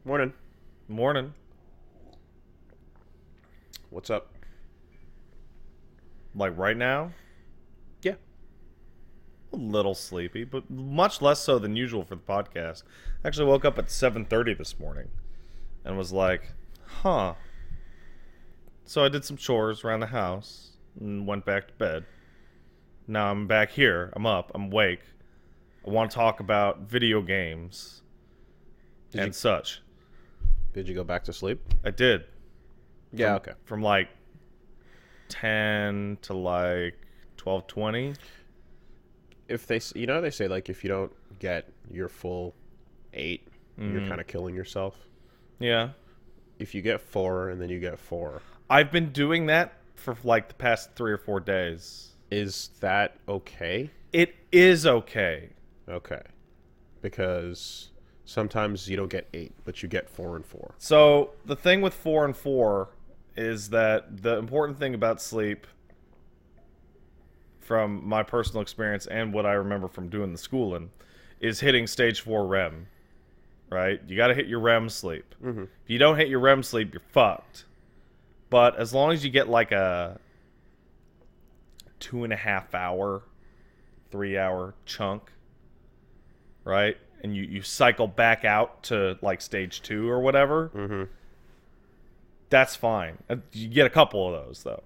Morning. Morning. What's up? Like right now, Yeah. a little sleepy, but much less so than usual for the podcast. Actually woke up at 7:30 this morning and was like, huh. So I did some chores around the house and went back to bed. Now I'm back here. I'm up. I'm awake. I want to talk about video games Did and you such. did you go back to sleep? I did. Yeah, From- okay. From like 10 to like 12:20. If they they say like if you don't get your full 8, you're kind of killing yourself. Yeah. If you get 4 and then you get 4, I've been doing that for like the past 3 or 4 days. is that okay? It is okay. Okay. Because sometimes you don't get 8, but you get 4 and 4. So the thing with 4 and 4 is that the important thing about sleep, from my personal experience and what I remember from doing the schooling, is hitting stage 4 REM. Right? You got to hit your REM sleep. Mm-hmm. If you don't hit your REM sleep, you're fucked. But as long as you get like a 2.5 hour, 3 hour chunk, right? And you cycle back out to like stage 2 or whatever, Mm-hmm. that's fine. You get a couple of those though.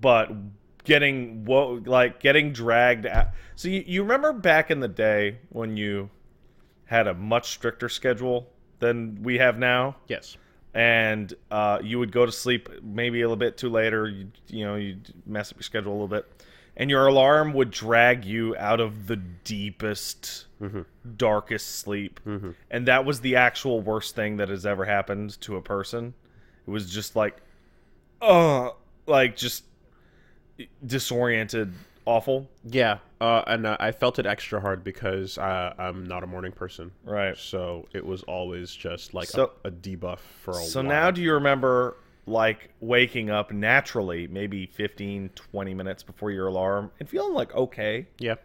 But getting dragged out. So you remember back in the day when you had a much stricter schedule than we have now? Yes. And you would go to sleep maybe a little bit too later. You'd mess up your schedule a little bit, and your alarm would drag you out of the deepest, darkest sleep. And that was the actual worst thing that has ever happened to a person. It was just just disoriented, awful. Yeah. And I felt it extra hard because I'm not a morning person. Right. So it was always just like So- a debuff for a while. So now do you remember like waking up naturally maybe 15, 20 minutes before your alarm and feeling like okay, Yeah.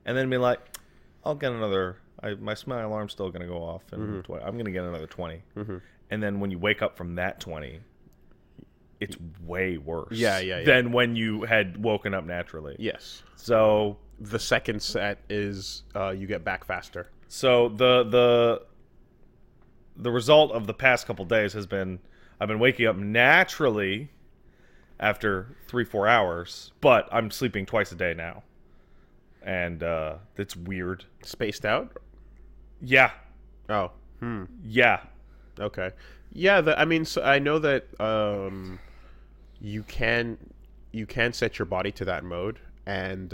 and then be like, I'll get another, my alarm's still going to go off and I'm going to get another 20. And then when you wake up from that 20, it's way worse Yeah. than when you had woken up naturally. Yes. So The second set is you get back faster. the result of the past couple days has been I've been waking up naturally after 3-4 hours, but I'm sleeping twice a day now, and it's weird. Spaced out? Yeah, Oh. yeah. Okay. Yeah, so I know that you can set your body to that mode, and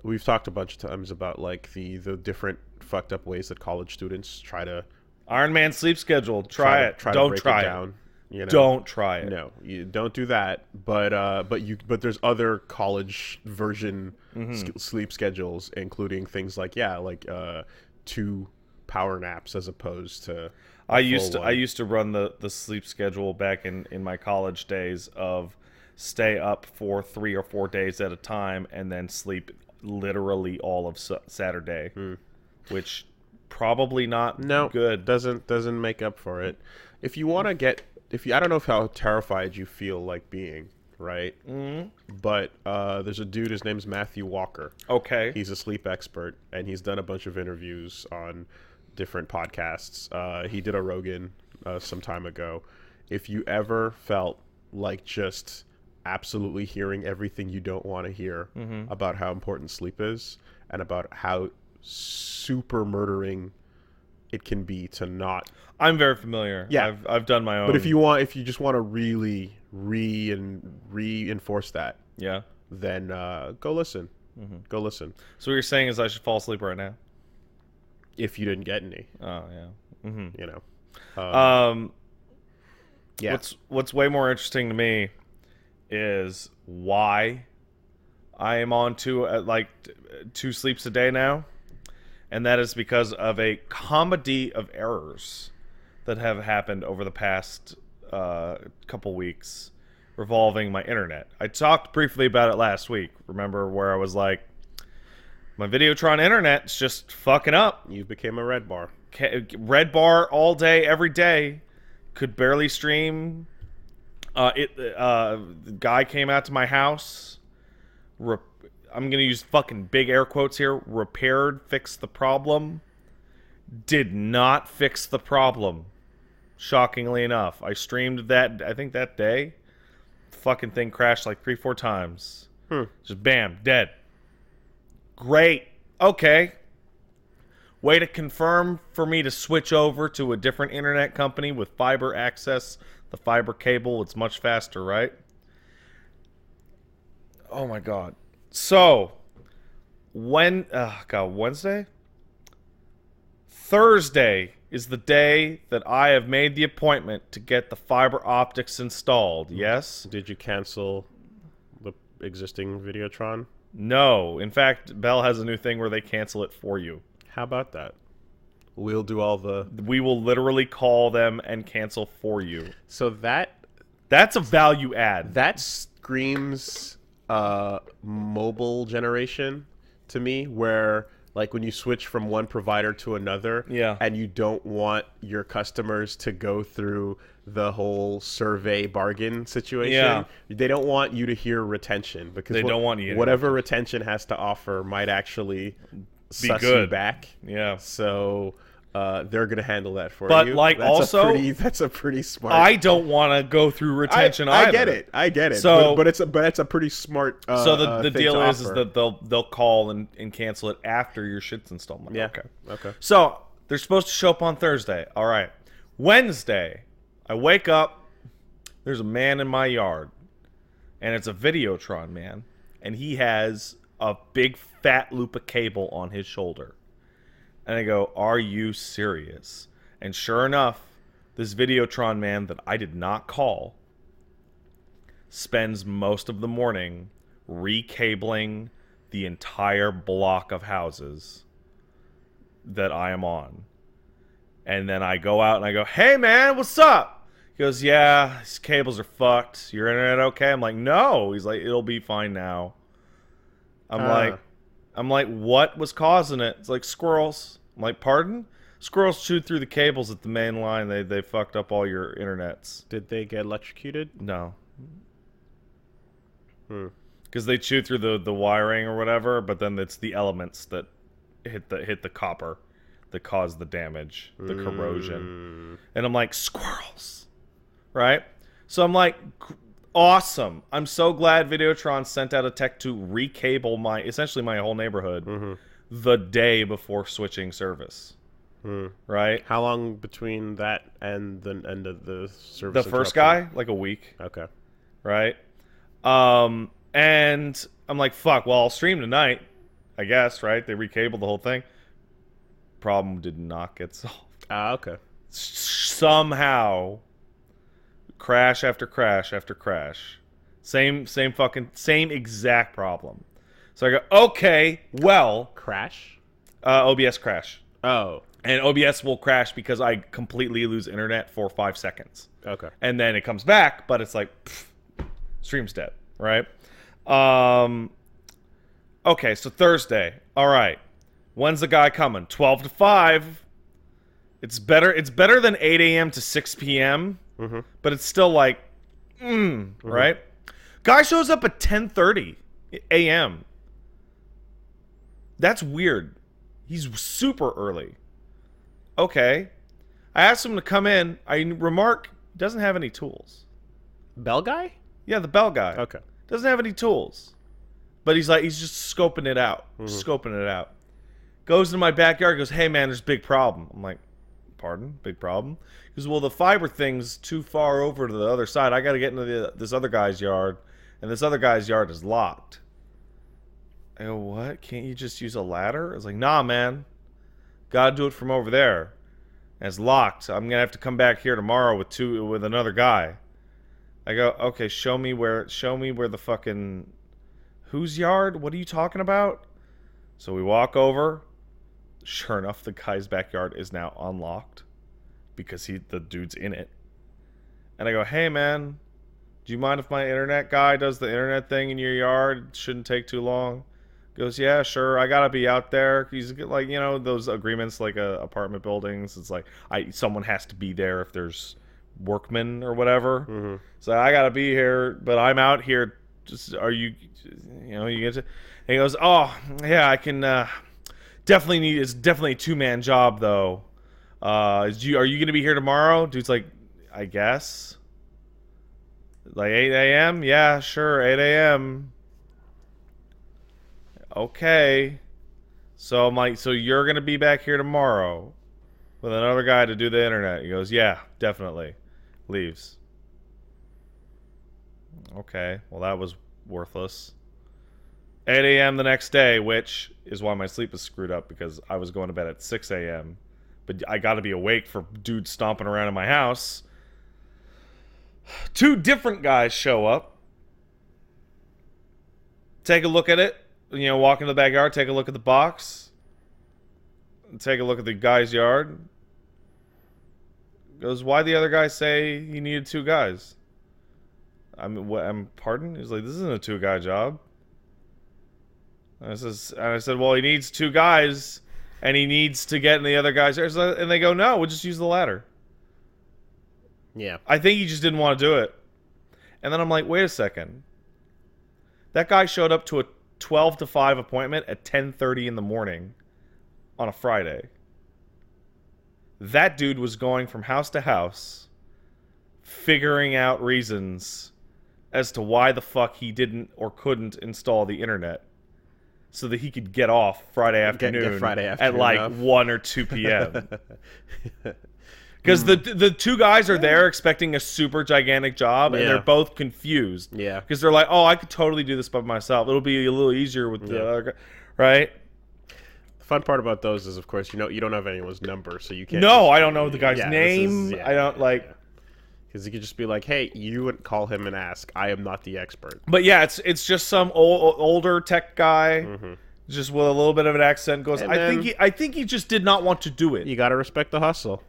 we've talked a bunch of times about like the different fucked up ways that college students try to Iron Man sleep schedule. Try it. Don't break try it it. down. You know? Don't try it. No, you don't do that. But there's other college version sleep schedules, including things like 2 power naps as opposed to. I used to run the sleep schedule back in my college days of stay up for 3 or 4 days at a time and then sleep literally all of Saturday, which probably not good. Doesn't make up for it. If you want to get, I don't know how terrified you feel like being, right? But there's a dude. His name's Matthew Walker. Okay. He's a sleep expert, and he's done a bunch of interviews on different podcasts. He did a Rogan some time ago. If you ever felt like just absolutely hearing everything you don't want to hear about how important sleep is and about how super murdering it can be to not. I'm very familiar. Yeah. I've done my own. But if you just want to really reinforce that, yeah. then go listen. Go listen. So what you're saying is I should fall asleep right now? If you didn't get any, Oh yeah. you know. Yeah. What's way more interesting to me is why I am on 2 sleeps a day now, and that is because of a comedy of errors that have happened over the past couple weeks revolving my internet. I talked briefly about it last week. Remember where I was like, My Videotron internet's just fucking up. You became a red bar. Red bar all day, every day. Could barely stream. The guy came out to my house. I'm gonna use fucking big air quotes here. Repaired, fixed the problem. Did not fix the problem. Shockingly enough, I streamed that. I think that day, the fucking thing crashed like 3-4 times. Just bam, dead. Great. Okay. Way to confirm for me to switch over to a different internet company with fiber access. The fiber cable, it's much faster, right? Oh my god. So, Wednesday? Thursday is the day that I have made the appointment to get the fiber optics installed. Yes? Did you cancel the existing Videotron? No. In fact, Bell has a new thing where they cancel it for you. How about that? We'll do all the... We will literally call them and cancel for you. So that's a value add. That screams mobile generation to me, where like when you switch from one provider to another, and you don't want your customers to go through the whole survey bargain situation. They don't want you to hear retention, because they don't want you. Whatever retention has to offer might actually be suss good you back. Yeah. So they're gonna handle that for you. But like, that's a pretty smart. I don't want to go through retention either. I get it. So, but it's a pretty smart. So the deal is that they'll call and cancel it after your shit's installed. Yeah. Okay. So they're supposed to show up on Thursday. All right. Wednesday, I wake up. There's a man in my yard, and it's a Videotron man, and he has a big fat loop of cable on his shoulder. And I go, are you serious? And sure enough, this Videotron man that I did not call spends most of the morning recabling the entire block of houses that I am on. And then I go out and I go, hey man, what's up? He goes, yeah, these cables are fucked. Your internet okay? I'm like, no. He's like, it'll be fine now. I'm like, what was causing it? It's like squirrels. I'm like, pardon? Squirrels chewed through the cables at the main line. They fucked up all your internets. Did they get electrocuted? No. Because they chew through the wiring or whatever, but then it's the elements that hit the copper that cause the damage, the corrosion. And I'm like, squirrels, right? So I'm like, awesome. I'm so glad Videotron sent out a tech to recable essentially my whole neighborhood the day before switching service. Right? How long between that and the end of the service? The first guy, like a week. Okay. Right? And I'm like, fuck, well, I'll stream tonight, I guess, right? They recabled the whole thing. Problem did not get solved. Okay. Somehow, crash after crash after crash. Same exact problem. So I go, okay, well. Crash? OBS crash. Oh. And OBS will crash because I completely lose internet for 5 seconds. Okay. And then it comes back, but it's like, stream's dead, right? Okay, so Thursday. All right. When's the guy coming? 12 to 5. It's better than 8 a.m. to 6 p.m., but it's still like, right? Guy shows up at 10:30 a.m. That's weird. He's super early. Okay. I asked him to come in. I remark, doesn't have any tools. Bell guy? Yeah, the bell guy. Okay. Doesn't have any tools. But he's just scoping it out. Scoping it out. Goes into my backyard, goes, hey man, there's a big problem. I'm like, pardon? Big problem? He goes, well, the fiber thing's too far over to the other side. I got to get into this other guy's yard, and this other guy's yard is locked. I go, what? Can't you just use a ladder? I was like, nah, man. Gotta do it from over there. And it's locked. I'm gonna have to come back here tomorrow with another guy. I go, okay, show me where the fucking whose yard? What are you talking about? So we walk over. Sure enough, the guy's backyard is now unlocked because the dude's in it. And I go, hey man, do you mind if my internet guy does the internet thing in your yard? It shouldn't take too long. Goes, yeah, sure, I gotta be out there. He's like, those agreements like apartment buildings. It's like someone has to be there if there's workmen or whatever. Mm-hmm. So I gotta be here, but I'm out here. Just you get to. And he goes, oh yeah, I can definitely need. It's definitely a 2-man job though. Are you gonna be here tomorrow? Dude's like, I guess. Like 8 a.m. Yeah, sure, 8 a.m. Okay. So I'm like, so you're going to be back here tomorrow with another guy to do the internet? He goes, yeah, definitely. Leaves. Okay. Well, that was worthless. 8 a.m. the next day, which is why my sleep is screwed up because I was going to bed at 6 a.m. But I got to be awake for dudes stomping around in my house. 2 different guys show up. Take a look at it. Walk into the backyard, take a look at the box. Take a look at the guy's yard. Goes, why'd the other guy say he needed 2 guys? Pardon? He's like, this isn't a 2-guy job. And I said, well, he needs 2 guys, and he needs to get in the other guy's yard. And they go, no, we'll just use the ladder. Yeah. I think he just didn't want to do it. And then I'm like, wait a second. That guy showed up to a 12 to 5 appointment at 10:30 in the morning on a Friday. That dude was going from house to house figuring out reasons as to why the fuck he didn't or couldn't install the internet so that he could get off Friday afternoon, get Friday afternoon at like off. 1 or 2 p.m. Because the 2 guys are there expecting a super gigantic job, and they're both confused. Yeah. Because they're like, oh, I could totally do this by myself. It'll be a little easier with the other guy. Right? The fun part about those is, of course, you don't have anyone's number, so you can't. No, I don't know the guy's name. I don't because you could just be like, hey, you would call him and ask. I am not the expert. But yeah, it's just some older tech guy, just with a little bit of an accent. Goes, I think he just did not want to do it. You got to respect the hustle.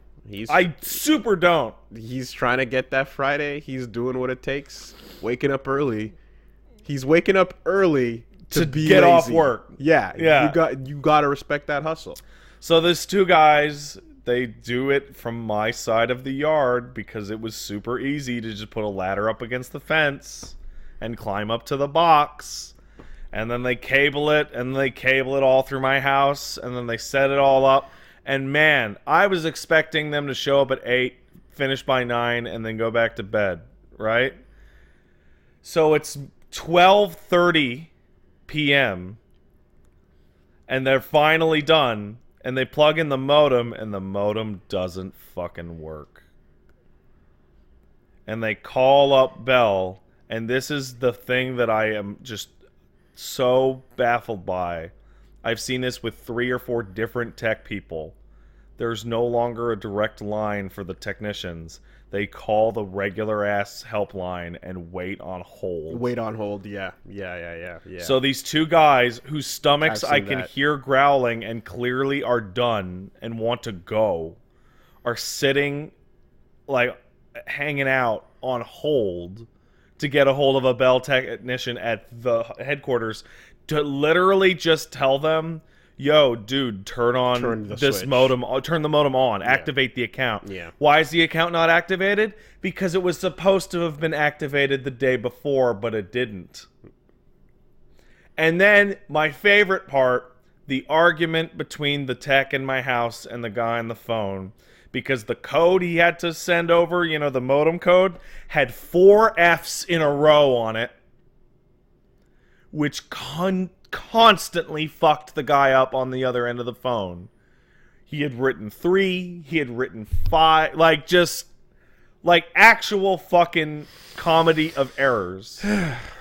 I super don't. He's trying to get that Friday. He's doing what it takes. Waking up early. He's waking up early to be get lazy. off work. Yeah. You got to respect that hustle. So there's 2 guys. They do it from my side of the yard because it was super easy to just put a ladder up against the fence and climb up to the box. And then they cable it, and they cable it all through my house, and then they set it all up. And man, I was expecting them to show up at 8, finish by 9, and then go back to bed, right? So it's 12:30 p.m. and they're finally done, and they plug in the modem, and the modem doesn't fucking work. And they call up Bell, and this is the thing that I am just so baffled by. I've seen this with 3 or 4 different tech people. There's no longer a direct line for the technicians. They call the regular ass helpline and wait on hold. Yeah. So these 2 guys whose stomachs I can hear growling and clearly are done and want to go are sitting, like, hanging out on hold to get a hold of a Bell technician at the headquarters to literally just tell them, yo, dude, turn this modem, turn the modem on, activate the account. Yeah. Why is the account not activated? Because it was supposed to have been activated the day before, but it didn't. And then my favorite part, the argument between the tech in my house and the guy on the phone, because the code he had to send over, the modem code, had 4 F's in a row on it, which constantly fucked the guy up on the other end of the phone. He had written 3, he had written 5, like actual fucking comedy of errors.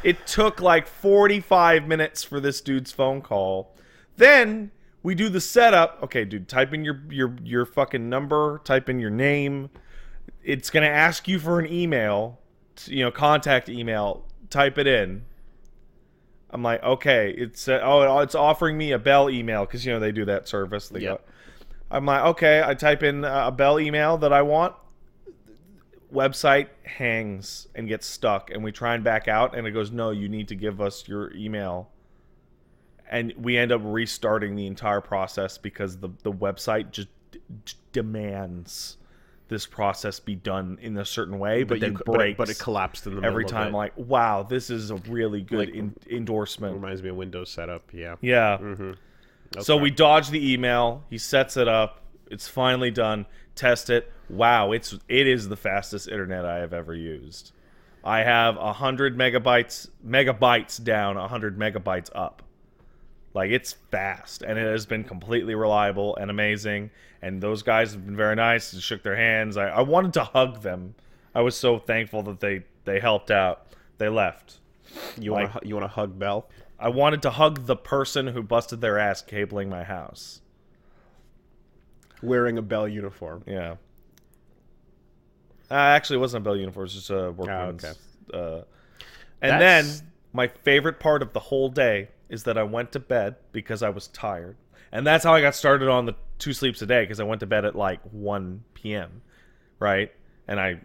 It took like 45 minutes for this dude's phone call. Then we do the setup. Okay, dude, type in your fucking number, type in your name. It's going to ask you for an email, contact email. Type it in. I'm like, okay, it's offering me a Bell email because they do that service. I'm like, okay, I type in a Bell email that I want. Website hangs and gets stuck, and we try and back out, and it goes, no, you need to give us your email. and we end up restarting the entire process because the website just demands this process be done in a certain way, but then breaks. But it collapsed in the middle every time. of it. Like, wow, this is a really good endorsement. Reminds me of Windows setup. Yeah. Yeah. Okay. So we dodge the email. He sets it up. It's finally done. Test it. Wow, it is the fastest internet I have ever used. I have 100 megabytes down, 100 megabytes up. Like, it's fast, and it has been completely reliable and amazing. And those guys have been very nice and shook their hands. I wanted to hug them. I was so thankful that they helped out. They left. You want to hug Bell? I wanted to hug the person who busted their ass cabling my house. Wearing a Bell uniform. Yeah. Actually, it wasn't a Bell uniform. It was just a workman's. Okay. And then, my favorite part of the whole day is that I went to bed because I was tired. And that's how I got started on the 2 sleeps a day, because I went to bed at like 1 p.m., right? And I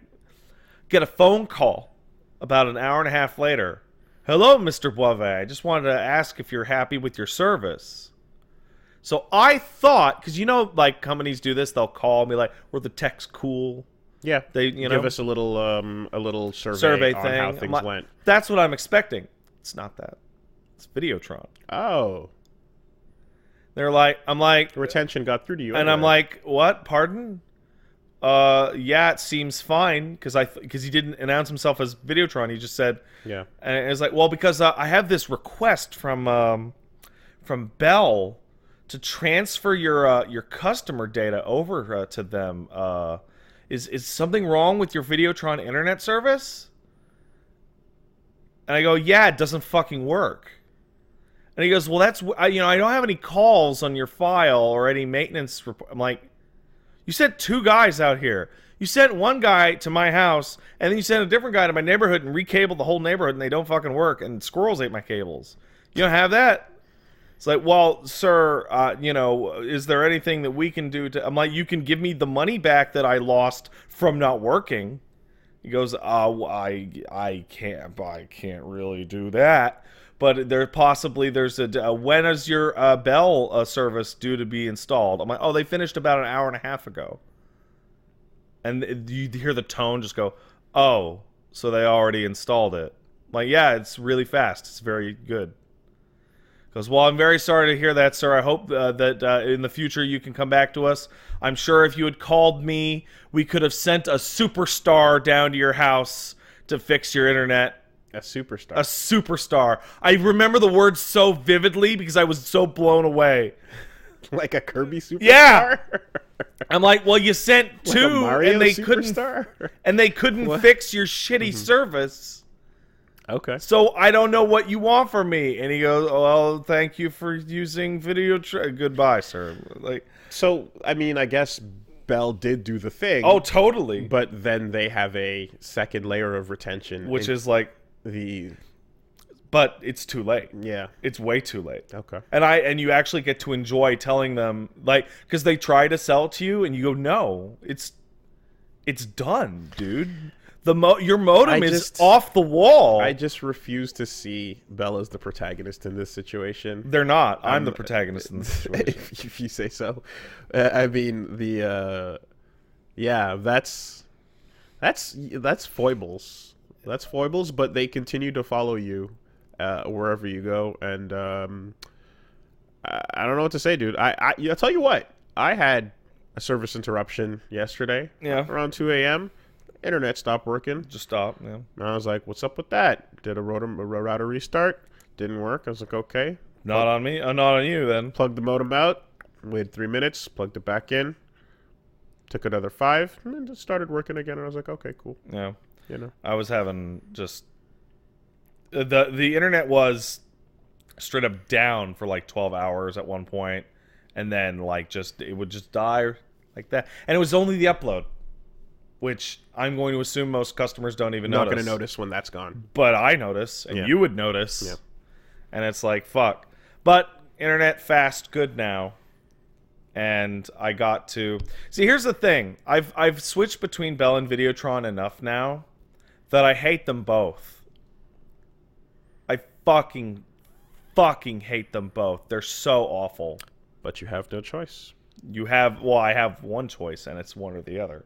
get a phone call about an hour and a half later. Hello, Mr. Boivet. I just wanted to ask if you're happy with your service. So I thought, because like companies do this, they'll call me like, "Were the techs cool?" Yeah, they give us a little survey on thing. how things went. That's what I'm expecting. It's not that. It's Videotron. Oh. They're like, I'm like, retention got through to you, and anyway. I'm like, what? Pardon? Yeah, it seems fine, because he didn't announce himself as Videotron. He just said, yeah. And it was like, well, because I have this request from Bell to transfer your customer data over to them. Is something wrong with your Videotron internet service? And I go, yeah, it doesn't fucking work. And he goes, well, I don't have any calls on your file or any maintenance report. I'm like, you sent 2 guys out here. You sent one guy to my house, and then you sent a different guy to my neighborhood and recabled the whole neighborhood, and they don't fucking work, and squirrels ate my cables. You don't have that? It's like, well, sir, is there anything that we can do to... I'm like, you can give me the money back that I lost from not working. He goes, I can't really do that. But there's when is your Bell service due to be installed? I'm like, oh, they finished about an hour and a half ago. And you hear the tone just go, oh, so they already installed it. I'm like, yeah, it's really fast. It's very good. Goes, well, I'm very sorry to hear that, sir. I hope that in the future you can come back to us. I'm sure if you had called me, we could have sent a superstar down to your house to fix your internet. A superstar. A superstar. I remember the word so vividly because I was so blown away. Like a Kirby superstar? Yeah. I'm like, well, you sent 2 like a Mario and they superstar? couldn't fix your shitty service. Okay. So I don't know what you want from me. And he goes, well, thank you for using goodbye, sir. Like, so, I mean, I guess Bell did do the thing. Oh, totally. But then they have a second layer of retention. Which is like but it's too late. Yeah. It's way too late. Okay. And you actually get to enjoy telling them, like, because they try to sell it to you and you go, no, it's done, dude. Your modem is off the wall. I just refuse to see Bell as the protagonist in this situation. They're not. I'm the protagonist in this situation. if you say so. I mean, that's foibles. That's foibles, but they continue to follow you wherever you go. And I don't know what to say, dude. I'll tell you what. I had a service interruption yesterday. Yeah. Around 2 a.m. Internet stopped working. Just stopped, yeah. And I was like, what's up with that? Did a router restart. Didn't work. I was like, okay. Not on me. Not on you, then. Plugged the modem out. Waited 3 minutes. Plugged it back in. Took another 5. And then just started working again. And I was like, okay, cool. Yeah. You know. I was having just... The internet was straight up down for like 12 hours at one point. And then like it would just die like that. And it was only the upload. Which I'm going to assume most customers don't even notice. Not going to notice when that's gone. But I notice, and you would notice. Yeah. And it's like, fuck. But internet fast, good now. And I got to... See, here's the thing. I've switched between Bell and Videotron enough now that I hate them both. I fucking fucking hate them both. They're so awful. But you have no choice. I have one choice, and it's one or the other.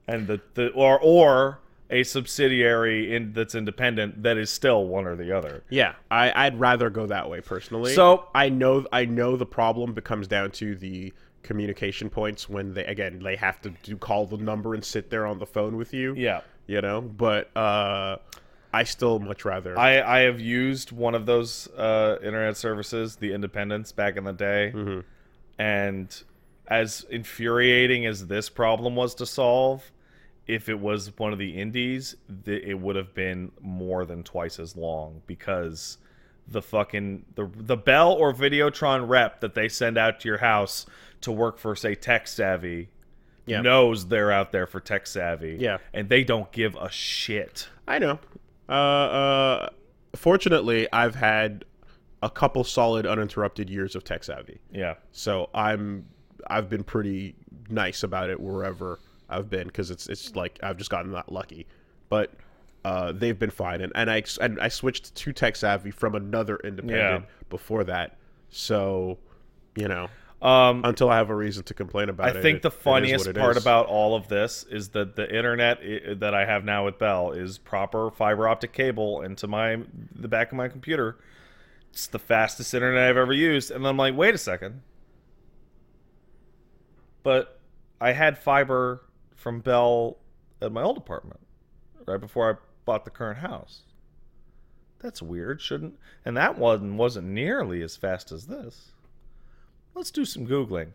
And or a subsidiary that's independent that is still one or the other. Yeah, I'd rather go that way personally. So I know the problem comes down to the communication points when they have to call the number and sit there on the phone with you. yeah. But I still much rather. I have used one of those internet services, the independents, back in the day. Mm-hmm. And as infuriating as this problem was to solve, if it was one of the indies, it would have been more than twice as long, because the Bell or Videotron rep that they send out to your house to work for, say, Tech Savvy, knows they're out there for Tech Savvy. Yeah. And they don't give a shit. I know. Fortunately, I've had a couple solid uninterrupted years of Tech Savvy. Yeah. So I've been pretty nice about it wherever I've been, because it's like I've just gotten that lucky. But they've been fine, and I switched to Tech Savvy from another independent before that. So, until I have a reason to complain about it. I think the funniest part about all of this is that the internet that I have now with Bell is proper fiber optic cable into the back of my computer. It's the fastest internet I've ever used. And I'm like, wait a second. But I had fiber from Bell at my old apartment right before I bought the current house. That's weird, shouldn't? And that one wasn't nearly as fast as this. Let's do some Googling.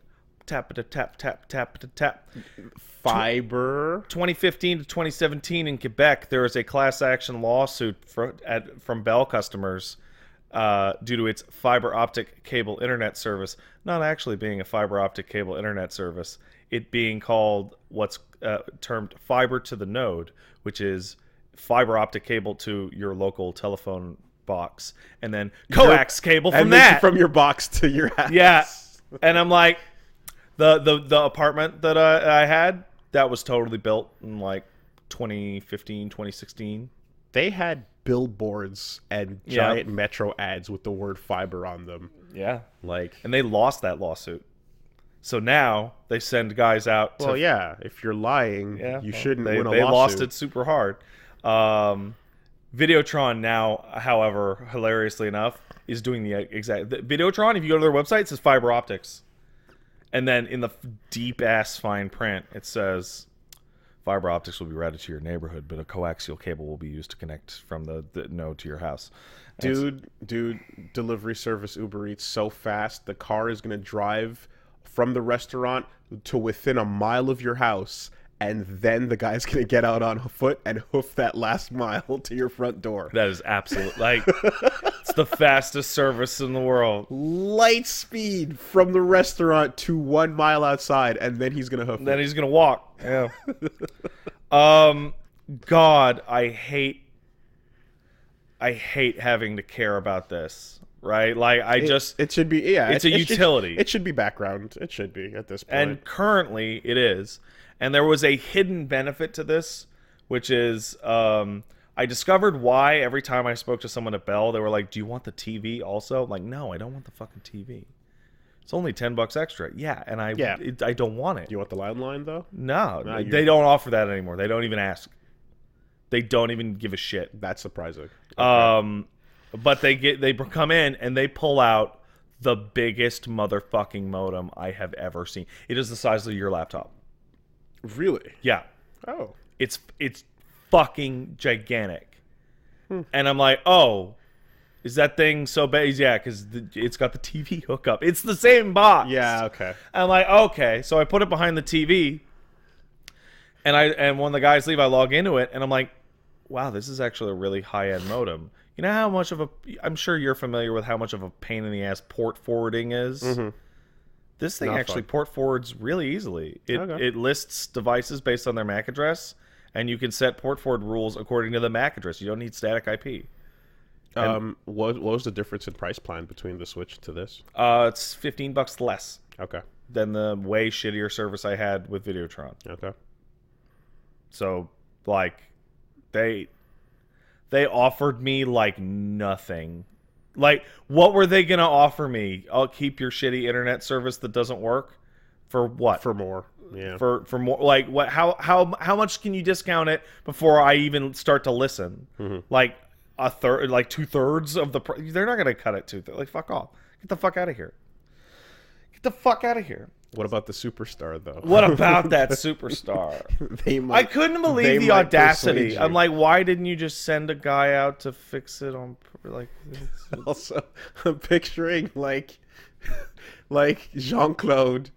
Tap, tap, tap, tap, tap. Fiber. 2015 to 2017 in Quebec, there was a class action lawsuit from Bell customers due to its fiber optic cable internet service not actually being a fiber optic cable internet service, it being called what's termed fiber to the node, which is fiber optic cable to your local telephone box, and then coax cable from from your box to your house. Yeah. And I'm like, the apartment that I had, that was totally built in like 2015, 2016. They had billboards and giant metro ads with the word fiber on them. Yeah. Like, and they lost that lawsuit. So now they send guys out to... Well, yeah. If you're lying, you shouldn't win a lawsuit. They lost it super hard. Videotron now, however, hilariously enough, is doing the exact... Videotron, if you go to their website, it says fiber optics. And then in the deep-ass fine print, it says... Fiber optics will be routed to your neighborhood, but a coaxial cable will be used to connect from the node to your house. Dude, delivery service Uber Eats so fast, the car is going to drive from the restaurant to within a mile of your house, and then the guy's going to get out on foot and hoof that last mile to your front door. That is absolute. Like, it's the fastest service in the world. Light speed from the restaurant to 1 mile outside, and then he's going to hoof it. Then he's going to walk. Yeah. God, I hate having to care about this. Right? Like, it should be, it's a utility. It should be background. It should be at this point. And currently it is. And there was a hidden benefit to this, which is I discovered why every time I spoke to someone at Bell, they were like, do you want the TV also? I'm like, no, I don't want the fucking TV. It's only $10 extra. Yeah, and I don't want it. Do you want the landline, though? No, they don't offer that anymore. They don't even ask. They don't even give a shit. That's surprising. Okay. But they come in and they pull out the biggest motherfucking modem I have ever seen. It is the size of your laptop. Really? Yeah. Oh. It's fucking gigantic. And I'm like, oh, is that thing so big? Yeah, because it's got the TV hookup. It's the same box. Yeah, okay. I'm like, okay. So I put it behind the TV, and when the guys leave, I log into it, and I'm like, wow, this is actually a really high-end modem. You know how much of a... I'm sure you're familiar with how much of a pain in the ass port forwarding is. Mm-hmm. This thing actually port forwards really easily. It lists devices based on their MAC address, and you can set port forward rules according to the MAC address. You don't need static IP. What was the difference in price plan between the Switch to this? It's $15 less. Okay. Than the way shittier service I had with Videotron. Okay. So, like, they offered me like nothing. Like, what were they gonna offer me? I'll keep your shitty internet service that doesn't work. For what? For more. Yeah. For more. Like, what? How much can you discount it before I even start to listen? Like a third, like 2/3 of the. They're not gonna cut it 2/3. Like, fuck off. Get the fuck out of here. Get the fuck out of here. What about the superstar, though? What about that superstar? I couldn't believe the audacity. I'm like, why didn't you just send a guy out to fix it on, like... Also, I'm picturing, like Jean-Claude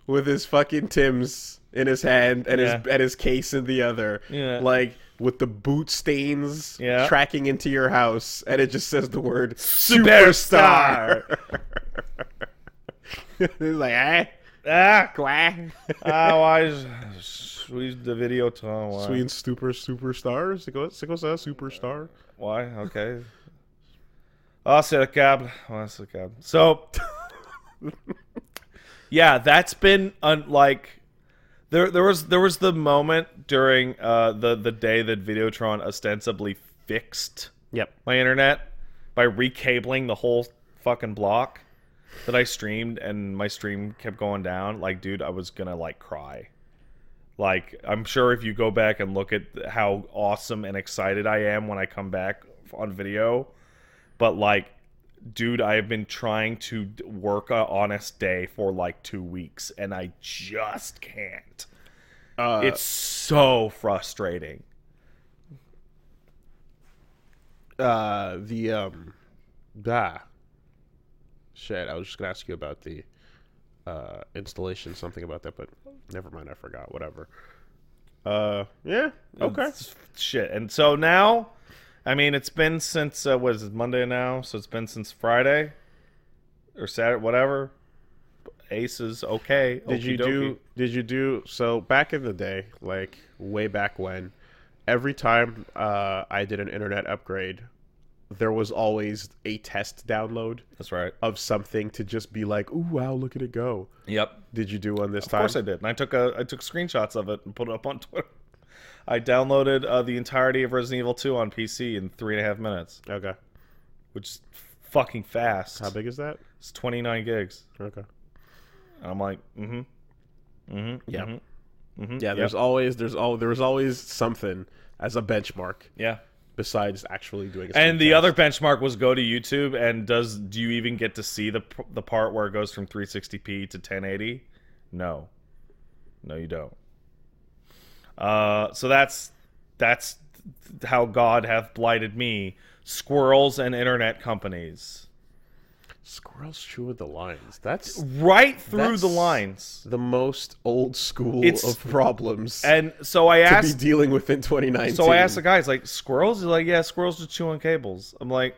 with his fucking Timbs in his hand and his case in the other. Yeah. Like, with the boot stains tracking into your house, and it just says the word superstar. He's like, quack. Why squeeze the video tone? Why? Sweet superstars? C'est ça, superstar? Why? Okay. Oh, c'est le câble. Oh, c'est le câble. So, yeah, that's been like there was the moment during the day that Videotron ostensibly fixed my internet by recabling the whole fucking block. That I streamed and my stream kept going down. Like, dude, I was gonna like cry. Like, I'm sure if you go back and look at how awesome and excited I am when I come back on video, but like, dude, I have been trying to work a honest day for like 2 weeks and I just can't. It's so frustrating. Shit, I was just gonna ask you about the installation, something about that, but never mind, I forgot. Whatever. Yeah, okay. Shit, and so now, I mean, it's been since what is it, Monday now? So it's been since Friday or Saturday, whatever. Aces, okay. Did you do? So back in the day, like way back when, every time I did an internet upgrade, there was always a test download. That's right. Of something to just be like, ooh, wow, look at it go. Yep. Did you do one this time? Of course I did. And I took screenshots of it and put it up on Twitter. I downloaded the entirety of Resident Evil 2 on PC in 3.5 minutes. Okay. Which is fucking fast. How big is that? It's 29 gigs. Okay. And I'm like, yeah. Yeah, there was always something as a benchmark. Yeah. Besides actually doing a and the test. Other benchmark was go to YouTube and do you even get to see the part where it goes from 360p to 1080? No, you don't. So that's how God hath blighted me. Squirrels and internet companies. Squirrels chewing the lines. That's right through the lines. The most old school of problems. And so I asked to be dealing with in 2019. So I asked the guys, like, squirrels? He's like, yeah, squirrels just chew on cables. I'm like,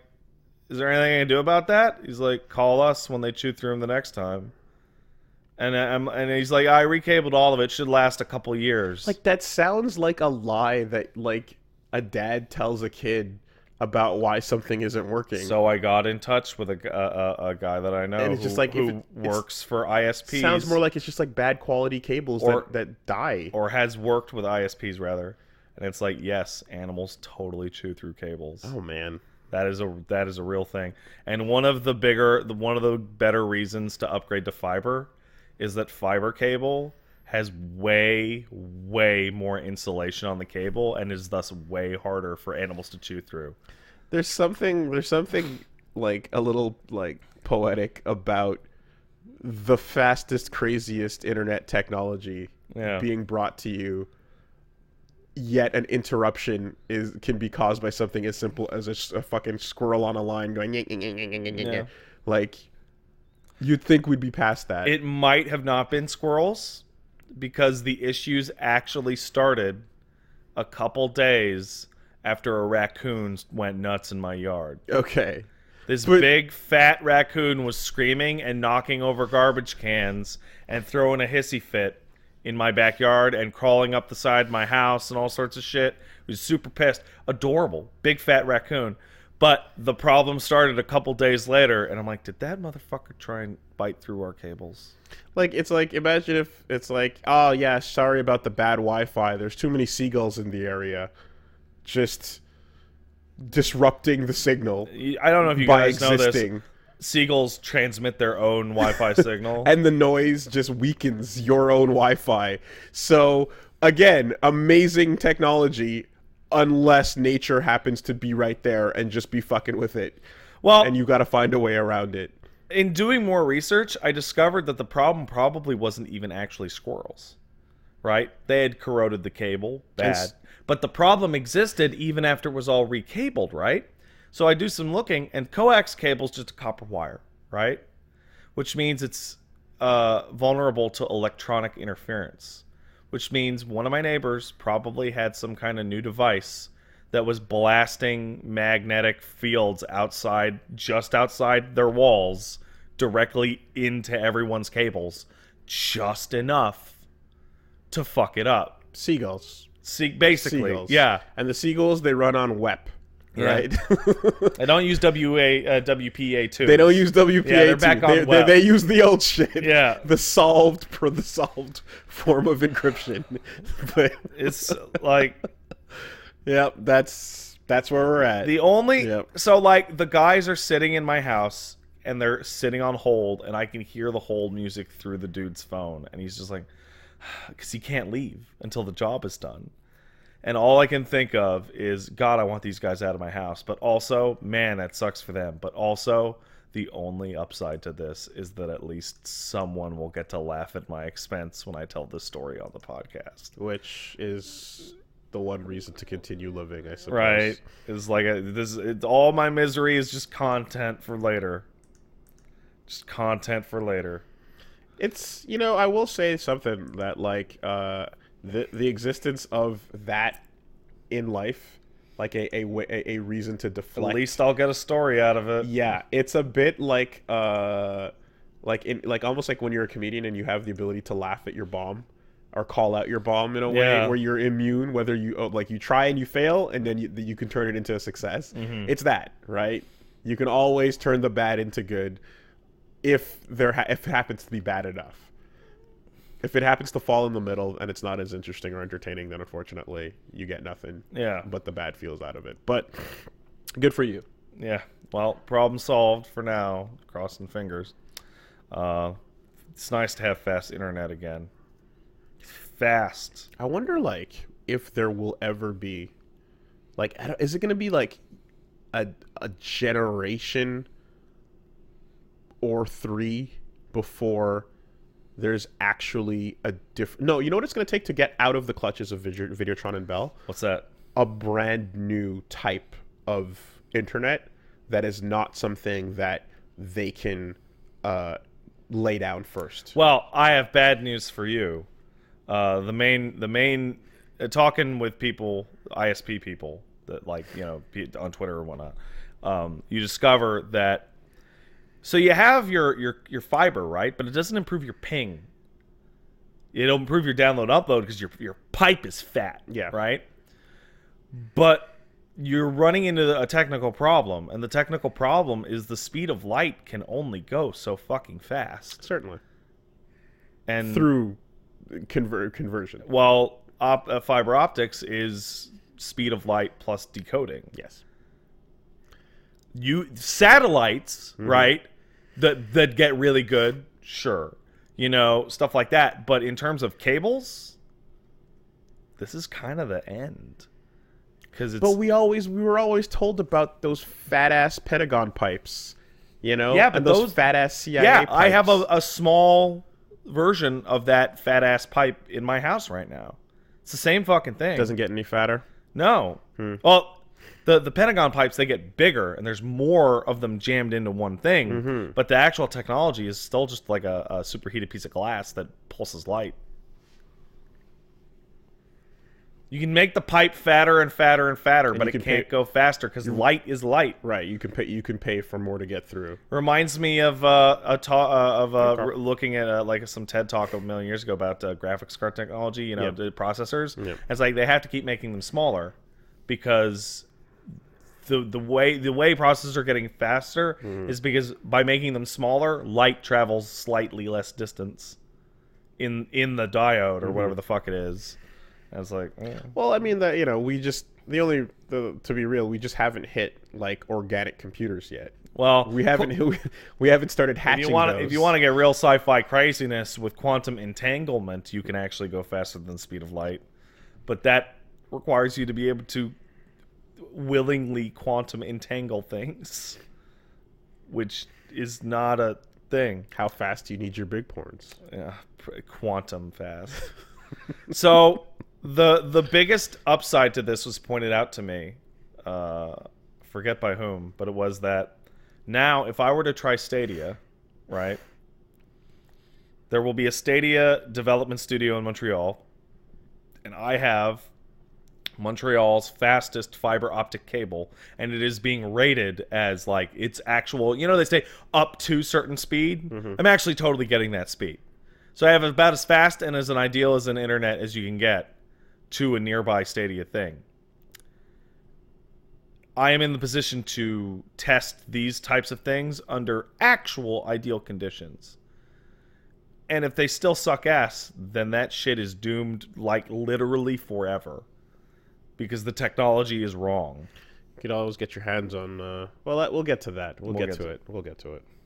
is there anything I can do about that? He's like, call us when they chew through them the next time. And he's like, I recabled all of it. Should last a couple years. Like, that sounds like a lie that like a dad tells a kid about why something isn't working. So I got in touch with a guy that I know and it's just like who works for ISPs. Sounds more like it's just like bad quality cables that die. Or has worked with ISPs, rather. And it's like, yes, animals totally chew through cables. Oh, man. That is a real thing. And one of the better reasons to upgrade to fiber is that fiber cable has way more insulation on the cable and is thus way harder for animals to chew through. There's something like a little like poetic about the fastest, craziest internet technology being brought to you, yet an interruption can be caused by something as simple as a fucking squirrel on a line going like you'd think we'd be past that. It might have not been squirrels, because the issues actually started a couple days after a raccoon went nuts in my yard. Okay. This big, fat raccoon was screaming and knocking over garbage cans and throwing a hissy fit in my backyard and crawling up the side of my house and all sorts of shit. He was super pissed. Adorable. Big, fat raccoon. But the problem started a couple days later, and I'm like, did that motherfucker try and bite through our cables? Like, it's like, imagine if it's like, oh, yeah, sorry about the bad Wi-Fi. There's too many seagulls in the area. Just disrupting the signal I don't know if you by guys know existing. this. Seagulls transmit their own Wi-Fi signal. And the noise just weakens your own Wi-Fi. So, again, amazing technology unless nature happens to be right there and just be fucking with it. Well, and you got to find a way around it. In doing more research, I discovered that the problem probably wasn't even actually squirrels, right? They had corroded the cable bad. But the problem existed even after it was all recabled, right? So I do some looking, and coax cable's just a copper wire, right? Which means it's vulnerable to electronic interference. Which means one of my neighbors probably had some kind of new device that was blasting magnetic fields outside, just outside their walls, directly into everyone's cables, just enough to fuck it up. Seagulls. Basically, Seagulls. yeah. And the Seagulls, they run on WEP, right? They don't use WPA2. They don't use WPA2. Yeah, they're back on WEP. They use the old shit. Yeah. The solved form of encryption. But it's like... Yep, that's where we're at. The only... Yep. So, like, the guys are sitting in my house, and they're sitting on hold, and I can hear the hold music through the dude's phone. And he's just like... Because he can't leave until the job is done. And all I can think of is, God, I want these guys out of my house. But also, man, that sucks for them. But also, the only upside to this is that at least someone will get to laugh at my expense when I tell this story on the podcast. Which is... the one reason to continue living, I suppose. Right. It's like all my misery is just content for later. Just content for later. It's, I will say something that, like, the existence of that in life, like a reason to deflect. At least I'll get a story out of it. Yeah, it's a bit like almost like when you're a comedian and you have the ability to laugh at your bomb. Or call out your bomb in a way where you're immune, whether you try and you fail, and then you can turn it into a success. Mm-hmm. It's that, right? You can always turn the bad into good if it happens to be bad enough. If it happens to fall in the middle and it's not as interesting or entertaining, then unfortunately you get nothing. Yeah. But the bad feels out of it. But good for you. Yeah. Well, problem solved for now. Crossing fingers. It's nice to have fast internet again. Fast. I wonder, like, if there will ever be, like, is it going to be like a generation or 3 before there's actually a different... No, you know what it's going to take to get out of the clutches of Videotron and Bell? What's that? A brand new type of internet that is not something that they can lay down first. Well, I have bad news for you. The main talking with people, ISP people that, like, on Twitter or whatnot, you discover that, so you have your fiber, right? But it doesn't improve your ping. It'll improve your download upload because your pipe is fat. Yeah. Right. But you're running into a technical problem, and the technical problem is the speed of light can only go so fucking fast. Certainly. And through conversion. Well, fiber optics is speed of light plus decoding. Yes. Satellites, right? That get really good, sure. Stuff like that. But in terms of cables, this is kind of the end. But we were always told about those fat ass Pentagon pipes, Yeah, but and those fat ass CIA pipes. I have a small version of that fat ass pipe in my house right now. It's the same fucking thing. Doesn't get any fatter? No. Well, the Pentagon pipes, they get bigger, and there's more of them jammed into one thing. But the actual technology is still just like a superheated piece of glass that pulses light. You can make the pipe fatter and fatter and fatter, but it can't go faster because light is light. Right. You can pay for more to get through. Reminds me of looking at like some TED talk a million years ago about graphics card technology. The processors. Yep. It's like they have to keep making them smaller because the way processors are getting faster is because by making them smaller, light travels slightly less distance in the diode or whatever the fuck it is. I was like, Well, I mean that to be real, we just haven't hit like organic computers yet. well, We haven't we haven't started hatching those. if you want to get real sci-fi craziness with quantum entanglement, you can actually go faster than the speed of light, but that requires you to be able to willingly quantum entangle things, which is not a thing. How fast do you need your big porns? Yeah, quantum fast. So the biggest upside to this was pointed out to me, forget by whom, but it was that now if I were to try Stadia, right, there will be a Stadia development studio in Montreal, and I have Montreal's fastest fiber optic cable, and it is being rated as like its actual, they say up to certain speed. I'm actually totally getting that speed. So I have about as fast and as an ideal as an internet as you can get to a nearby Stadia thing. I am in the position to test these types of things under actual ideal conditions. And if they still suck ass, then that shit is doomed like literally forever. Because the technology is wrong. You could always get your hands on. We'll get to that. We'll get to it.